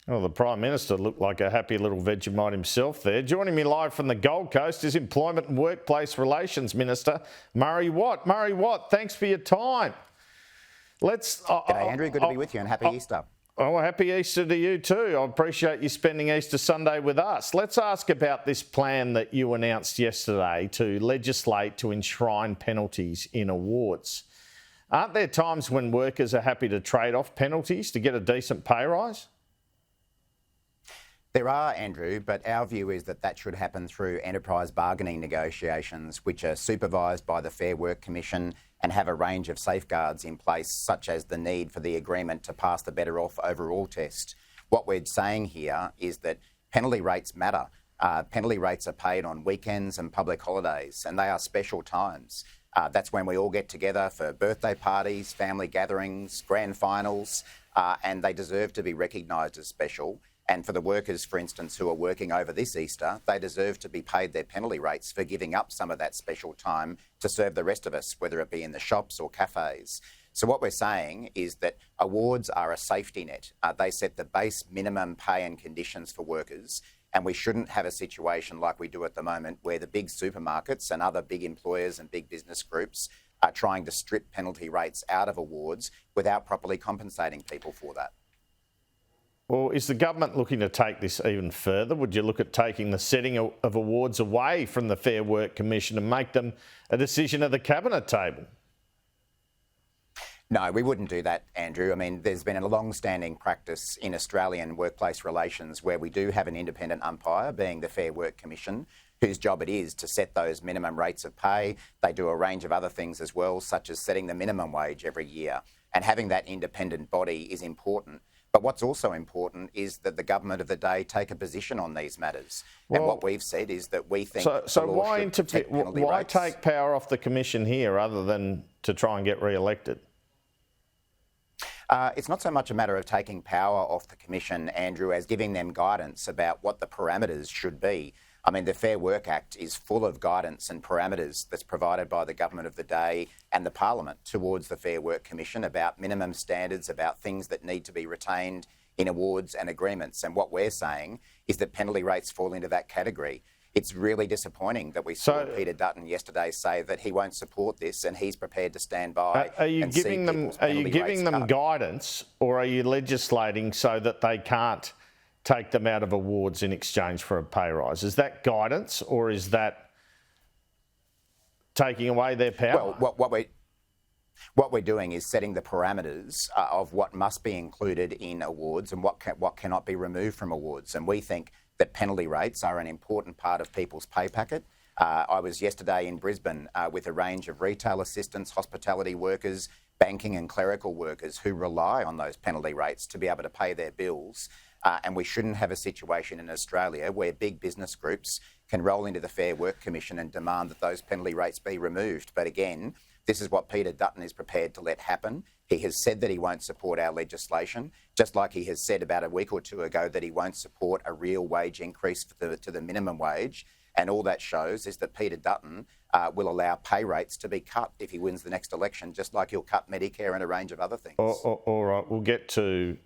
Well, the Prime Minister looked like a happy little Vegemite himself there. Joining me live from the Gold Coast is Employment and Workplace Relations Minister Murray Watt. Murray Watt, thanks for your time. G'day, Andrew. Good to be with you and happy Easter. Oh, happy Easter to you too. I appreciate you spending Easter Sunday with us. Let's ask about this plan that you announced yesterday to legislate to enshrine penalties in awards. Aren't there times when workers are happy to trade off penalties to get a decent pay rise? There are, Andrew, but our view is that should happen through enterprise bargaining negotiations, which are supervised by the Fair Work Commission and have a range of safeguards in place, such as the need for the agreement to pass the Better Off Overall test. What we're saying here is that penalty rates matter. Penalty rates are paid on weekends and public holidays, and they are special times. That's when we all get together for birthday parties, family gatherings, grand finals, and they deserve to be recognised as special. And for the workers, for instance, who are working over this Easter, they deserve to be paid their penalty rates for giving up some of that special time to serve the rest of us, whether it be in the shops or cafes. So what we're saying is that awards are a safety net. They set the base minimum pay and conditions for workers, and we shouldn't have a situation like we do at the moment where the big supermarkets and other big employers and big business groups are trying to strip penalty rates out of awards without properly compensating people for that. Well, is the government looking to take this even further? Would you look at taking the setting of awards away from the Fair Work Commission and make them a decision at the Cabinet table? No, we wouldn't do that, Andrew. I mean, there's been a long-standing practice in Australian workplace relations where we do have an independent umpire, being the Fair Work Commission, whose job it is to set those minimum rates of pay. They do a range of other things as well, such as setting the minimum wage every year. And having that independent body is important. But what's also important is that the government of the day take a position on these matters. And what we've said is that we think so why take power off the Commission here other than to try and get re-elected? It's not so much a matter of taking power off the Commission, Andrew, as giving them guidance about what the parameters should be. I mean, the Fair Work Act is full of guidance and parameters that's provided by the government of the day and the Parliament towards the Fair Work Commission about minimum standards, about things that need to be retained in awards and agreements. And what we're saying is that penalty rates fall into that category. It's really disappointing that we saw Peter Dutton yesterday say that he won't support this and he's prepared to stand by. Are you giving them guidance, or are you legislating so that they can't take them out of awards in exchange for a pay rise? Is that guidance, or is that taking away their power? Well, what we're doing is setting the parameters of what must be included in awards and what cannot be removed from awards. And we think that penalty rates are an important part of people's pay packet. I was yesterday in Brisbane with a range of retail assistants, hospitality workers, banking and clerical workers who rely on those penalty rates to be able to pay their bills. And we shouldn't have a situation in Australia where big business groups can roll into the Fair Work Commission and demand that those penalty rates be removed. But again, this is what Peter Dutton is prepared to let happen. He has said that he won't support our legislation, just like he has said about a week or two ago that he won't support a real wage increase to the minimum wage. And all that shows is that Peter Dutton will allow pay rates to be cut if he wins the next election, just like he'll cut Medicare and a range of other things. All right, we'll get to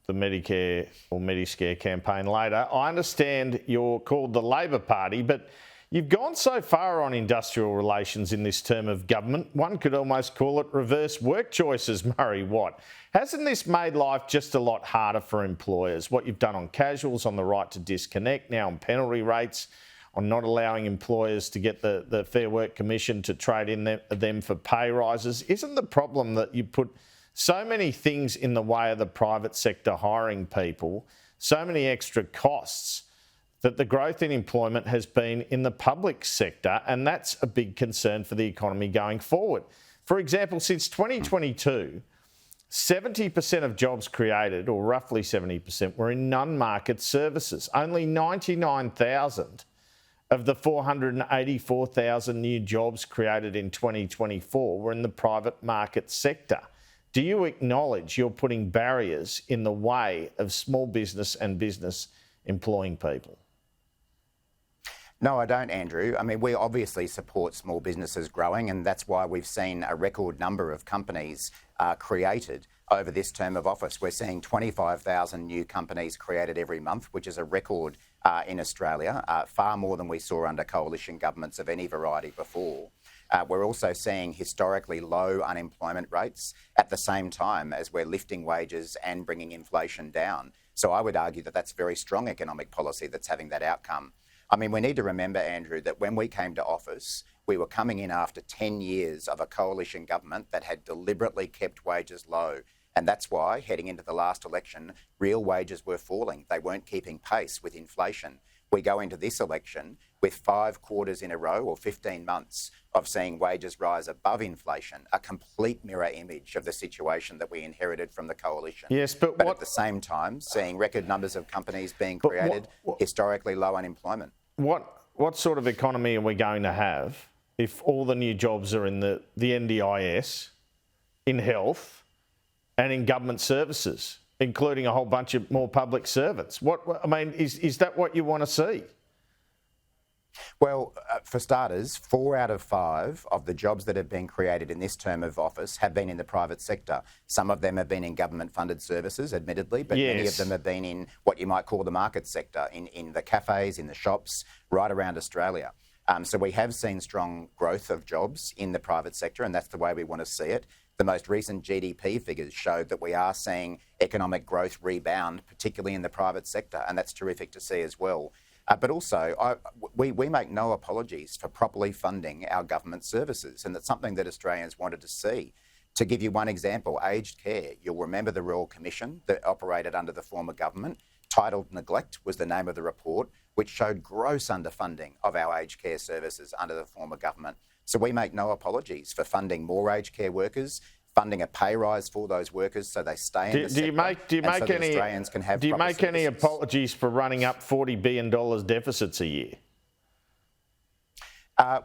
the Medicare or Mediscare campaign later. I understand you're called the Labor Party, but you've gone so far on industrial relations in this term of government, one could almost call it reverse work choices, Murray Watt. Hasn't this made life just a lot harder for employers? What you've done on casuals, on the right to disconnect, now on penalty rates, on not allowing employers to get the Fair Work Commission to trade in them for pay rises. Isn't the problem that you put so many things in the way of the private sector hiring people, so many extra costs, that the growth in employment has been in the public sector, and that's a big concern for the economy going forward? For example, since 2022, 70% of jobs created, or roughly 70%, were in non-market services. Only 99,000 of the 484,000 new jobs created in 2024 were in the private market sector. Do you acknowledge you're putting barriers in the way of small business and business employing people? No, I don't, Andrew. I mean, we obviously support small businesses growing, and that's why we've seen a record number of companies created over this term of office. We're seeing 25,000 new companies created every month, which is a record in Australia, far more than we saw under coalition governments of any variety before. We're also seeing historically low unemployment rates at the same time as we're lifting wages and bringing inflation down. So I would argue that that's very strong economic policy that's having that outcome. I mean, we need to remember, Andrew, that when we came to office, we were coming in after 10 years of a coalition government that had deliberately kept wages low. And that's why, heading into the last election, real wages were falling. They weren't keeping pace with inflation. We go into this election with 5 quarters in a row or 15 months of seeing wages rise above inflation, a complete mirror image of the situation that we inherited from the coalition. Yes, but at the same time, seeing record numbers of companies being created, historically low unemployment. What sort of economy are we going to have if all the new jobs are in the NDIS, in health, and in government services, including a whole bunch of more public servants? Is that what you want to see? Well, for starters, 4 out of 5 of the jobs that have been created in this term of office have been in the private sector. Some of them have been in government-funded services, admittedly, but many of them have been in what you might call the market sector, in the cafes, in the shops, right around Australia. So we have seen strong growth of jobs in the private sector, and that's the way we want to see it. The most recent GDP figures showed that we are seeing economic growth rebound, particularly in the private sector, and that's terrific to see as well. But also, we make no apologies for properly funding our government services, and that's something that Australians wanted to see. To give you one example, aged care. You'll remember the Royal Commission that operated under the former government. Titled Neglect was the name of the report, which showed gross underfunding of our aged care services under the former government. So we make no apologies for funding more aged care workers, funding a pay rise for those workers so they stay in the sector. Do you make any apologies for running up $40 billion deficits a year?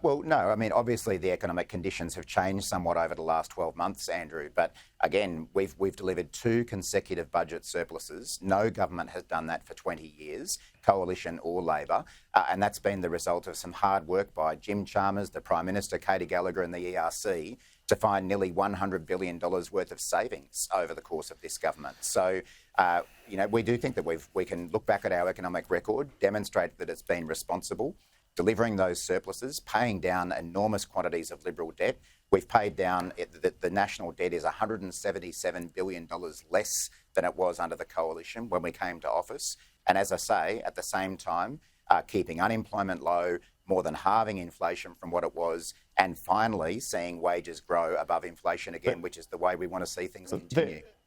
Well, no. I mean, obviously the economic conditions have changed somewhat over the last 12 months, Andrew. But again, we've delivered 2 consecutive budget surpluses. No government has done that for 20 years, coalition or Labor. And that's been the result of some hard work by Jim Chalmers, the Prime Minister, Katie Gallagher and the ERC to find nearly $100 billion worth of savings over the course of this government. So, we do think that we can look back at our economic record, demonstrate that it's been responsible, delivering those surpluses, paying down enormous quantities of Liberal debt. We've paid down, the national debt is $177 billion less than it was under the coalition when we came to office. And as I say, at the same time, keeping unemployment low, more than halving inflation from what it was, and finally seeing wages grow above inflation again, which is the way we want to see things continue.